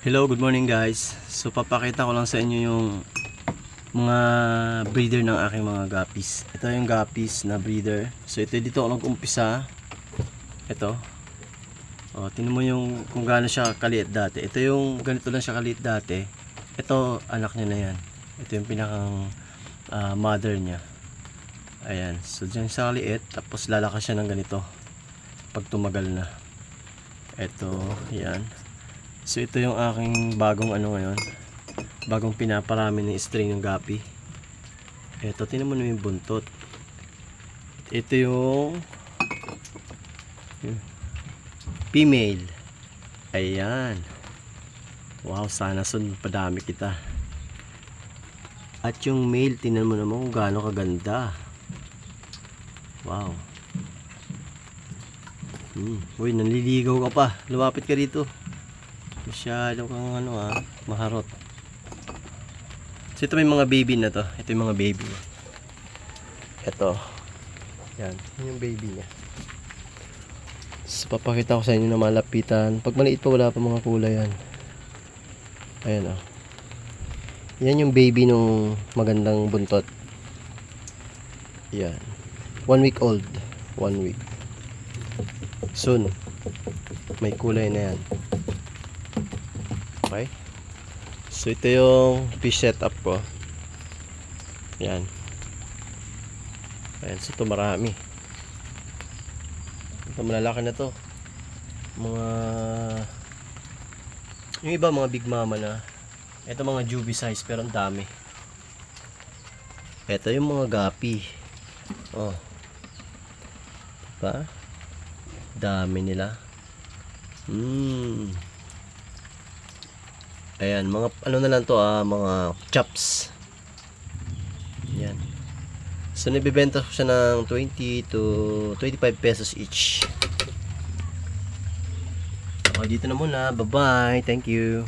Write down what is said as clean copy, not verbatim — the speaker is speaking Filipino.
Hello, good morning guys. So papakita ko lang sa inyo yung mga breeder ng aking mga guppies. Ito yung guppies na breeder. So ito dito ako nag-umpisa. Ito. Oh, tingnan mo yung kung gaano siya kaliit dati. Ito yung ganito lang siya kaliit dati. Ito anak niya na yan. Ito yung pinakang mother niya. Ayan. So diyan siya kaliit, tapos lalakas siya ng ganito pag tumagal na. Ito, yan. So ito yung aking bagong ano ngayon, bagong pinaparami ng string ng guppy. Ito, tingnan mo na yung buntot. Ito yung female. Ayan. Wow, sana sun padami kita. At yung male, tingnan mo naman kung gaano kaganda. Wow. Uy, nanliligaw ka pa. Lumapit ka dito. Masyado kang maharot. So ito may mga baby na to. Ito yung mga baby. Ito. Yan. Yan yung baby niya. So papakita ko sa inyo na malapitan. Pag maliit pa wala pa mga kulay yan. Ayan o. Yan yung baby nung magandang buntot. Yan. 1 week old. 1 week. Soon. May kulay na yan. Okay. So ito yung fish setup ko. Yan. Ayan. So ito marami. Ito malalaki na to. Yung iba mga big mama na. Ito mga juvie size pero ang dami. Ito yung mga guppy. Oh. Diba? Dami nila. Ayan, mga ano na lang to mga chops. Yan. So nibebenta ko siya ng 20 to 25 pesos each. Okay, dito na muna. Bye-bye. Thank you.